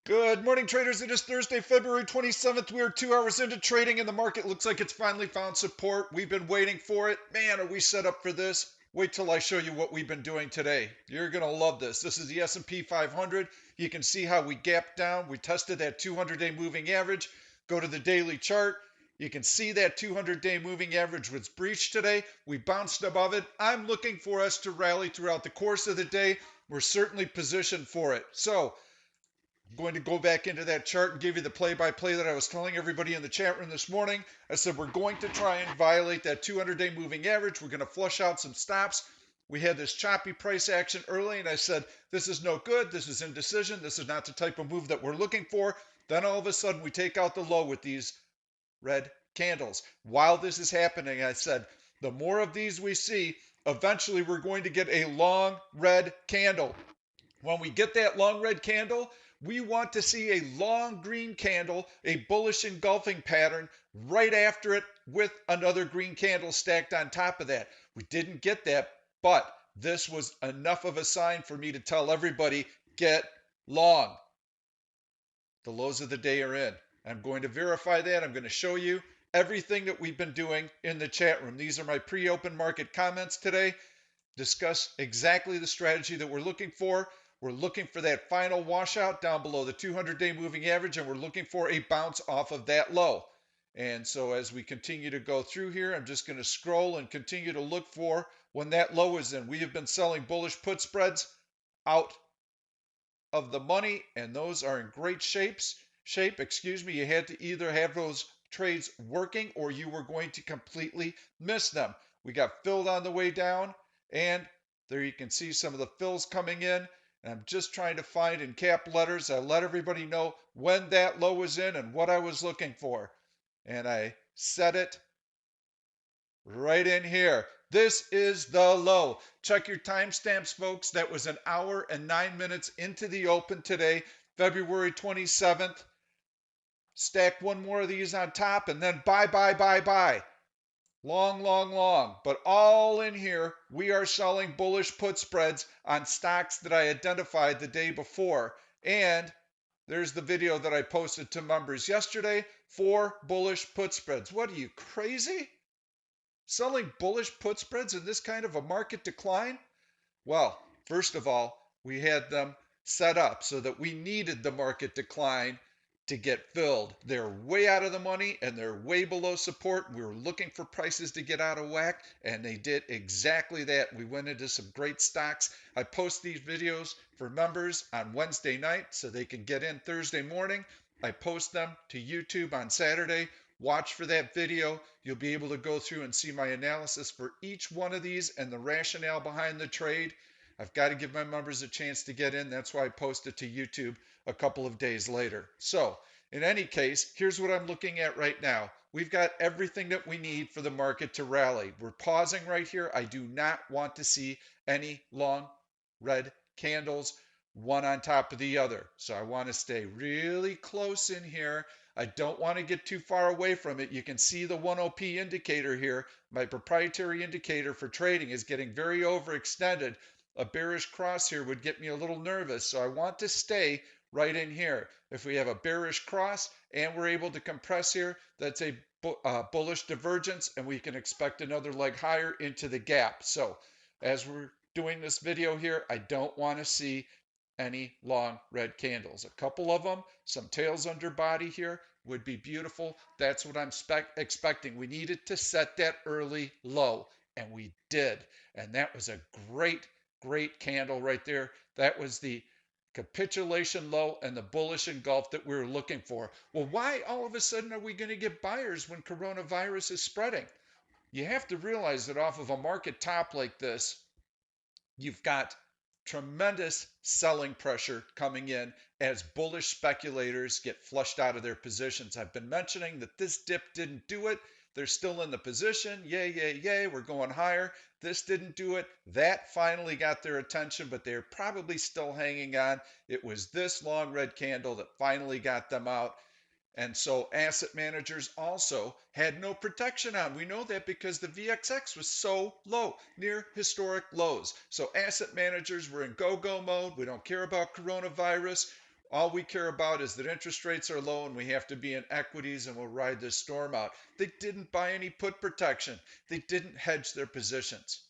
Good morning, traders. It is Thursday, February 27th. We are 2 hours into trading, and the market looks like it's finally found support. We've been waiting for it. Man, are we set up for this? Wait till I show you what we've been doing today. You're going to love this. This is the S&P 500. You can see how we gapped down. We tested that 200-day moving average. Go to the daily chart. You can see that 200-day moving average was breached today. We bounced above it. I'm looking for us to rally throughout the course of the day. We're certainly positioned for it. So, I'm going to go back into that chart and give you the play-by-play that I was telling everybody in the chat room this morning. I said we're going to try and violate that 200-day moving average. We're going to flush out some stops. We had this choppy price action early, and I said this is no good. This is indecision. This is not the type of move that we're looking for. Then all of a sudden we take out the low with these red candles. While this is happening, I said the more of these we see, eventually we're going to get a long red candle. When we get that long red candle, we want to see a long green candle, a bullish engulfing pattern right after it with another green candle stacked on top of that. We didn't get that, but this was enough of a sign for me to tell everybody, get long. The lows of the day are in. I'm going to verify that. I'm going to show you everything that we've been doing in the chat room. These are my pre-open market comments today. Discuss exactly the strategy that we're looking for. We're looking for that final washout down below the 200-day moving average, and we're looking for a bounce off of that low. And so as we continue to go through here, I'm just going to scroll and continue to look for when that low is in. We have been selling bullish put spreads out of the money, and those are in great shape. You had to either have those trades working or you were going to completely miss them. We got filled on the way down, and there you can see some of the fills coming in. And I'm just trying to find in cap letters. I let everybody know when that low was in and what I was looking for. And I set it right in here. This is the low. Check your timestamps, folks. That was an hour and 9 minutes into the open today, February 27th. Stack one more of these on top and then buy, buy, buy, buy. Long, long, long. But all in here, we are selling bullish put spreads on stocks that I identified the day before. And there's the video that I posted to members yesterday for bullish put spreads. What are you, crazy? Selling bullish put spreads in this kind of a market decline? Well, first of all, we had them set up so that we needed the market decline to get filled. They're way out of the money and they're way below support. We were looking for prices to get out of whack, and they did exactly that. We went into some great stocks. I post these videos for members on Wednesday night so they can get in Thursday morning. I post them to YouTube on Saturday. Watch for that video. You'll be able to go through and see my analysis for each one of these and the rationale behind the trade. I've got to give my members a chance to get in. That's why I post it to YouTube a couple of days later. So, in any case, here's what I'm looking at right now. We've got everything that we need for the market to rally. We're pausing right here. I do not want to see any long red candles, one on top of the other. So I want to stay really close in here. I don't want to get too far away from it. You can see the 10P indicator here. My proprietary indicator for trading is getting very overextended. A bearish cross here would get me a little nervous. So I want to stay right in here. If we have a bearish cross and we're able to compress here, that's a bullish divergence, and we can expect another leg higher into the gap. So as we're doing this video here, I don't want to see any long red candles. A couple of them, some tails under body here would be beautiful. That's what I'm expecting. We needed to set that early low, and we did. And that was a great, great candle right there. That was the capitulation low and the bullish engulf that we were looking for. Well, why all of a sudden are we going to get buyers when coronavirus is spreading? You have to realize that off of a market top like this, you've got tremendous selling pressure coming in as bullish speculators get flushed out of their positions. I've been mentioning that this dip didn't do it. They're still in the position. Yay, yay, yay. We're going higher. This didn't do it. That finally got their attention, but they're probably still hanging on. It was this long red candle that finally got them out. And so asset managers also had no protection on. We know that because the VXX was so low, near historic lows. So asset managers were in go-go mode. We don't care about coronavirus. All we care about is that interest rates are low and we have to be in equities and we'll ride this storm out. They didn't buy any put protection. They didn't hedge their positions.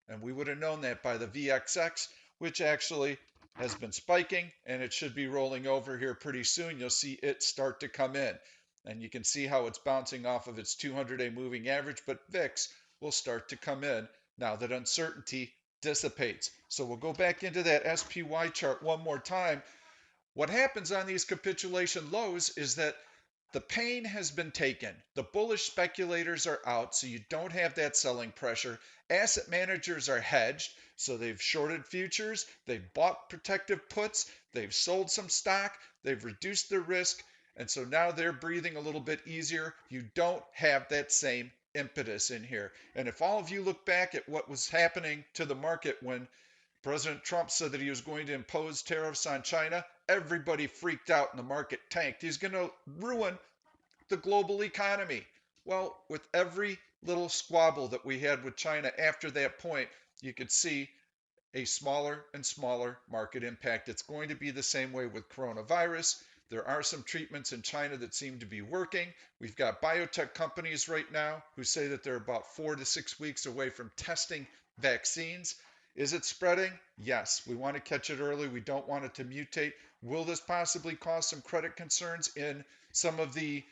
And we would have known that by the VXX, which actually has been spiking and it should be rolling over here pretty soon. You'll see it start to come in. And you can see how it's bouncing off of its 200-day moving average, but VIX will start to come in now that uncertainty dissipates. So we'll go back into that SPY chart one more time. What happens on these capitulation lows is that the pain has been taken. The bullish speculators are out, so you don't have that selling pressure. Asset managers are hedged, so they've shorted futures, they've bought protective puts, they've sold some stock, they've reduced their risk, and so now they're breathing a little bit easier. You don't have that same impetus in here. And if all of you look back at what was happening to the market when President Trump said that he was going to impose tariffs on China, everybody freaked out and the market tanked. He's going to ruin the global economy. Well, with every little squabble that we had with China after that point, you could see a smaller and smaller market impact. It's going to be the same way with coronavirus. There are some treatments in China that seem to be working. We've got biotech companies right now who say that they're about 4 to 6 weeks away from testing vaccines. Is it spreading? Yes. We want to catch it early. We don't want it to mutate. Will this possibly cause some credit concerns in some of the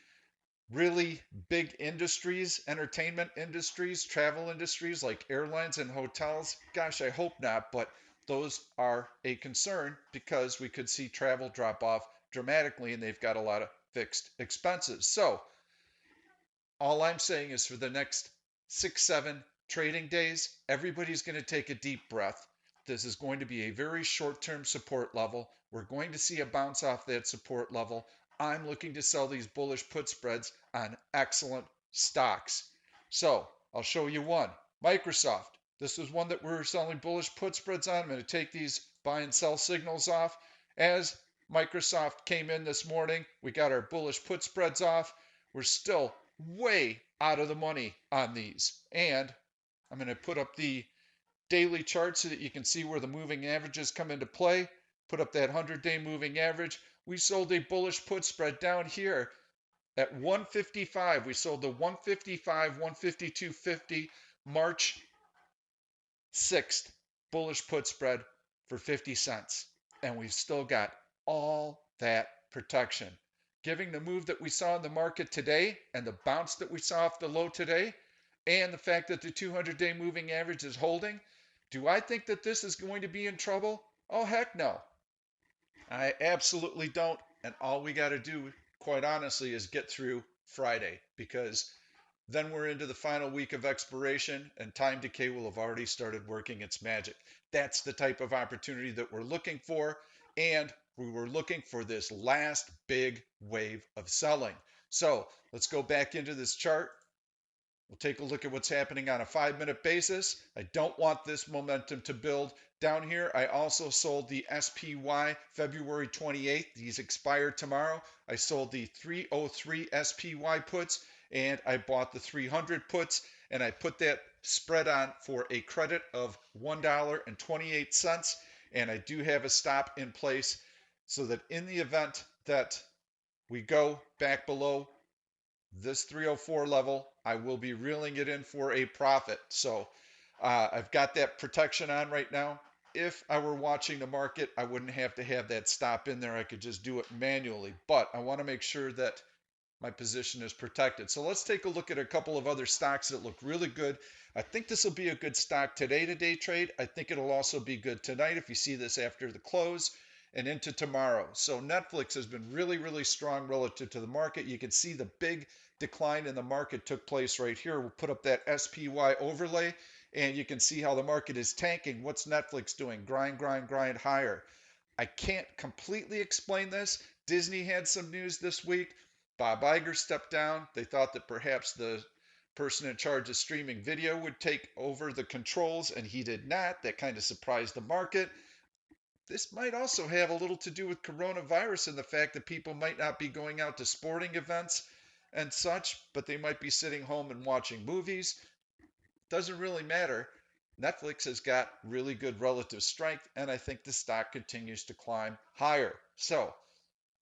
really big industries, entertainment industries, travel industries like airlines and hotels? Gosh, I hope not, but those are a concern because we could see travel drop off dramatically and they've got a lot of fixed expenses. So, all I'm saying is for the next 6, 7 trading days, everybody's going to take a deep breath. This is going to be a very short term support level. We're going to see a bounce off that support level. I'm looking to sell these bullish put spreads on excellent stocks. So I'll show you one. Microsoft. This is one that we're selling bullish put spreads on. I'm going to take these buy and sell signals off. As Microsoft came in this morning, we got our bullish put spreads off. We're still way out of the money on these. And I'm going to put up the daily chart so that you can see where the moving averages come into play. Put up that 100-day moving average. We sold a bullish put spread down here at 155. We sold the 155, 152.50 March 6th bullish put spread for 50 cents. And we've still got all that protection. Given the move that we saw in the market today and the bounce that we saw off the low today, and the fact that the 200-day moving average is holding, do I think that this is going to be in trouble? Oh, heck no. I absolutely don't. And all we got to do, quite honestly, is get through Friday because then we're into the final week of expiration and time decay will have already started working its magic. That's the type of opportunity that we're looking for. And we were looking for this last big wave of selling. So let's go back into this chart. We'll take a look at what's happening on a 5-minute basis. I don't want this momentum to build. Down here, I also sold the SPY February 28th. These expire tomorrow. I sold the 303 SPY puts and I bought the 300 puts and I put that spread on for a credit of $1.28. And I do have a stop in place so that in the event that we go back below this 304 level, I will be reeling it in for a profit. So I've got that protection on right now. If I were watching the market, I wouldn't have to have that stop in there. I could just do it manually. But I want to make sure that my position is protected. So let's take a look at a couple of other stocks that look really good. I think this will be a good stock today to day trade. I think it'll also be good tonight if you see this after the close and into tomorrow. So Netflix has been really, really strong relative to the market. You can see the big decline in the market took place right here. We'll put up that SPY overlay and you can see how the market is tanking. What's Netflix doing? Grind, grind, grind higher. I can't completely explain this. Disney had some news this week. Bob Iger stepped down. They thought that perhaps the person in charge of streaming video would take over the controls, and he did not. That kind of surprised the market. This might also have a little to do with coronavirus and the fact that people might not be going out to sporting events and such, but they might be sitting home and watching movies. Doesn't really matter. Netflix has got really good relative strength, and I think the stock continues to climb higher. So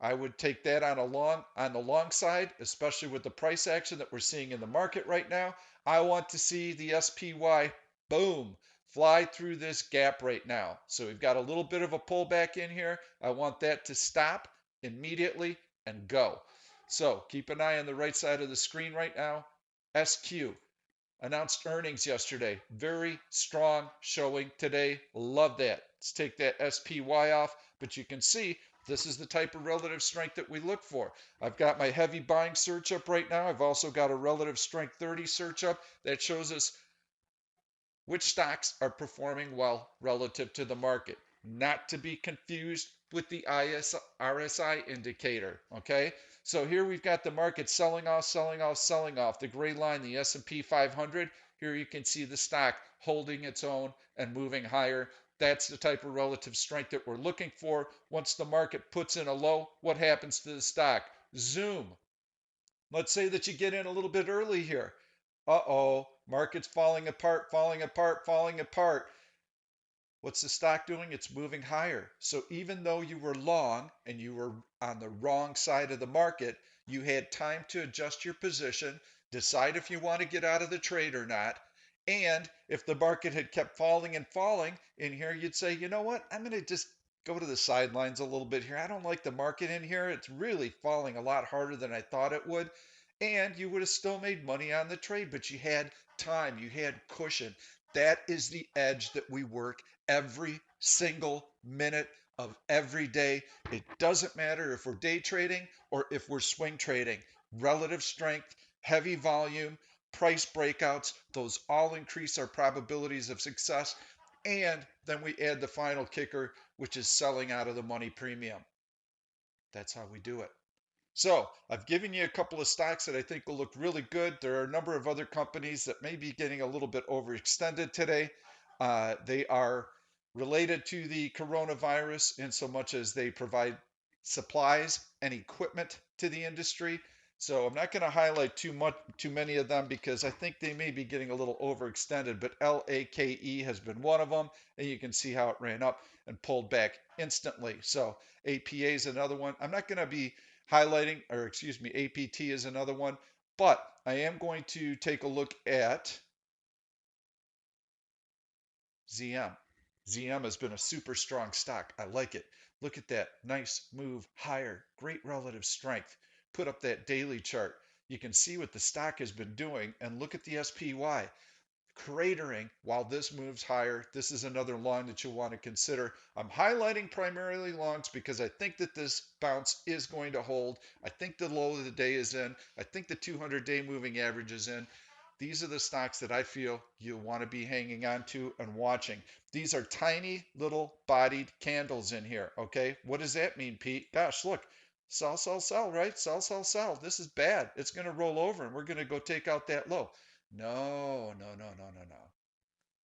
I would take that on the long side, especially with the price action that we're seeing in the market right now. I want to see the SPY boom fly through this gap right now. So we've got a little bit of a pullback in here. I want that to stop immediately and go. So keep an eye on the right side of the screen right now. SQ announced earnings yesterday. Very strong showing today. Love that. Let's take that SPY off, but you can see this is the type of relative strength that we look for. I've got my heavy buying search up right now. I've also got a relative strength 30 search up that shows us which stocks are performing well relative to the market, not to be confused with the RSI indicator. Okay, so here we've got the market selling off, selling off, selling off. The gray line, the S&P 500. Here you can see the stock holding its own and moving higher. That's the type of relative strength that we're looking for. Once the market puts in a low, what happens to the stock? Zoom. Let's say that you get in a little bit early here. Uh-oh, market's falling apart, falling apart, falling apart. What's the stock doing? It's moving higher. So even though you were long and you were on the wrong side of the market, you had time to adjust your position, decide if you want to get out of the trade or not. And if the market had kept falling and falling in here, you'd say, you know what? I'm going to just go to the sidelines a little bit here. I don't like the market in here. It's really falling a lot harder than I thought it would. And you would have still made money on the trade, but you had time, you had cushion. That is the edge that we work every single minute of every day. It doesn't matter if we're day trading or if we're swing trading. Relative strength, heavy volume, price breakouts, those all increase our probabilities of success. And then we add the final kicker, which is selling out of the money premium. That's how we do it. So I've given you a couple of stocks that I think will look really good. There are a number of other companies that may be getting a little bit overextended today. They are related to the coronavirus in so much as they provide supplies and equipment to the industry. So I'm not going to highlight too many of them because I think they may be getting a little overextended. But LAKE has been one of them, and you can see how it ran up and pulled back instantly. So APA is another one. I'm not going to be highlighting, or excuse me, APT is another one, but I am going to take a look at ZM. ZM has been a super strong stock. I like it. Look at that. Nice move higher. Great relative strength. Put up that daily chart. You can see what the stock has been doing, and look at the SPY cratering while this moves higher. This is another long that you'll want to consider. I'm highlighting primarily longs because I think that this bounce is going to hold. I think the low of the day is in. I think the 200-day moving average is in. These are the stocks that I feel you'll want to be hanging on to and watching. These are tiny little bodied candles in here. Okay, what does that mean, Pete? Gosh, look, sell, sell, sell, right? Sell, sell, sell. This is bad. It's going to roll over and we're going to go take out that low. No, no, no, no, no, no.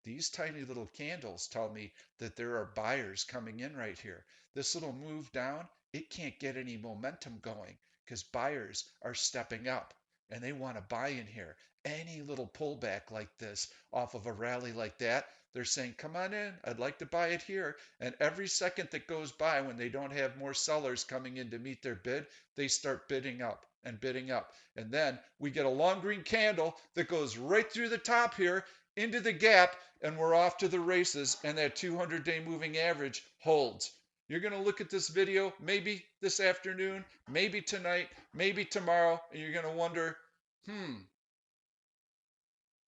These tiny little candles tell me that there are buyers coming in right here. This little move down, it can't get any momentum going because buyers are stepping up and they want to buy in here. Any little pullback like this off of a rally like that, they're saying, come on in, I'd like to buy it here. And every second that goes by when they don't have more sellers coming in to meet their bid, they start bidding up and bidding up. And then we get a long green candle that goes right through the top here into the gap, and we're off to the races, and that 200-day moving average holds. You're going to look at this video maybe this afternoon, maybe tonight, maybe tomorrow, and you're going to wonder,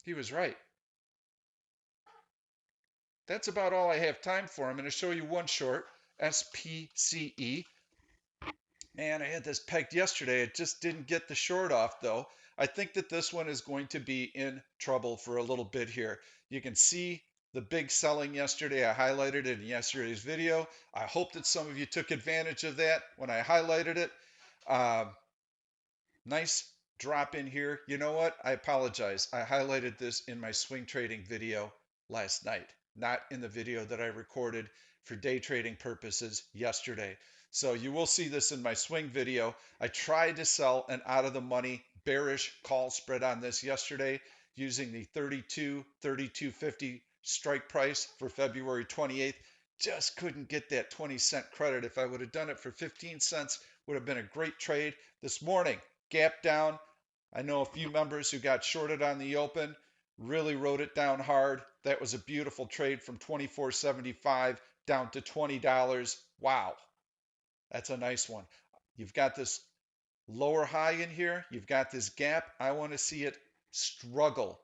he was right. That's about all I have time for. I'm going to show you one short, SPCE. Man, I had this pegged yesterday. It just didn't get the short off, though. I think that this one is going to be in trouble for a little bit here. You can see the big selling yesterday. I highlighted it in yesterday's video. I hope that some of you took advantage of that when I highlighted it. Nice drop in here. You know what? I apologize. I highlighted this in my swing trading video last night, not in the video that I recorded for day trading purposes yesterday. So you will see this in my swing video. I tried to sell an out of the money bearish call spread on this yesterday using the 32, 32.50 strike price for February 28th. Just couldn't get that 20-cent credit. If I would have done it for 15 cents, would have been a great trade. This morning, gap down. I know a few members who got shorted on the open, really wrote it down hard. That was a beautiful trade from $24.75 down to $20. Wow, that's a nice one. You've got this lower high in here. You've got this gap. I want to see it struggle.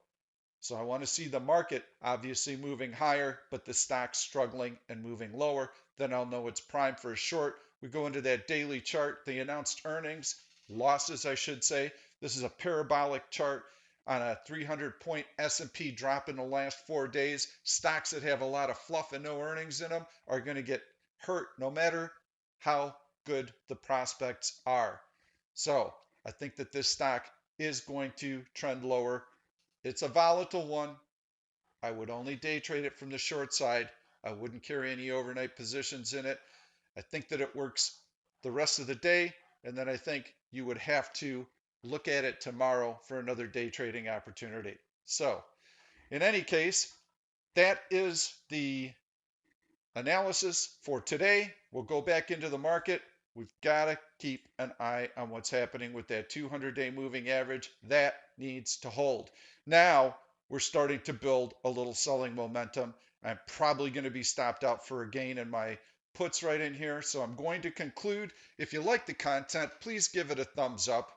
So I want to see the market obviously moving higher, but the stock struggling and moving lower. Then I'll know it's prime for a short. We go into that daily chart. They announced earnings, losses, I should say. This is a parabolic chart on a 300-point S&P drop in the last 4 days. Stocks that have a lot of fluff and no earnings in them are going to get hurt no matter how good the prospects are. So I think that this stock is going to trend lower. It's a volatile one. I would only day trade it from the short side. I wouldn't carry any overnight positions in it. I think that it works the rest of the day, and then I think you would have to look at it tomorrow for another day trading opportunity. So, in any case, that is the analysis for today. We'll go back into the market. We've got to keep an eye on what's happening with that 200-day moving average. That needs to hold. Now we're starting to build a little selling momentum. I'm probably going to be stopped out for a gain in my puts right in here. So I'm going to conclude. If you like the content, please give it a thumbs up.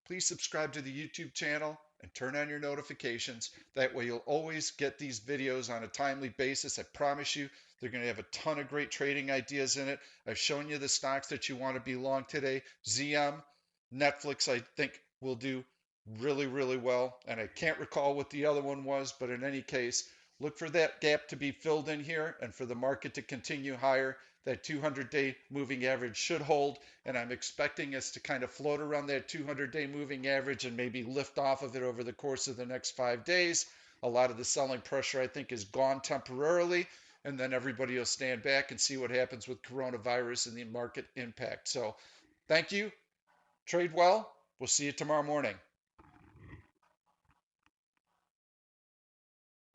Please subscribe to the YouTube channel and turn on your notifications. That way you'll always get these videos on a timely basis. I promise you, they're going to have a ton of great trading ideas in it. I've shown you the stocks that you want to be long today. ZM, Netflix, I think will do really, really well. And I can't recall what the other one was, but in any case, look for that gap to be filled in here and for the market to continue higher. That 200-day moving average should hold, and I'm expecting us to kind of float around that 200-day moving average and maybe lift off of it over the course of the next 5 days. A lot of the selling pressure, I think, is gone temporarily, and then everybody will stand back and see what happens with coronavirus and the market impact. So thank you. Trade well. We'll see you tomorrow morning.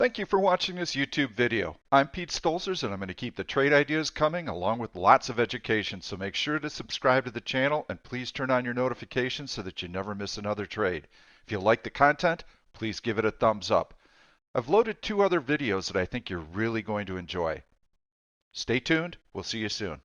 Thank you for watching this YouTube video. I'm Pete Stolzers, and I'm going to keep the trade ideas coming along with lots of education, so make sure to subscribe to the channel and please turn on your notifications so that you never miss another trade. If you like the content, please give it a thumbs up. I've loaded 2 other videos that I think you're really going to enjoy. Stay tuned. We'll see you soon.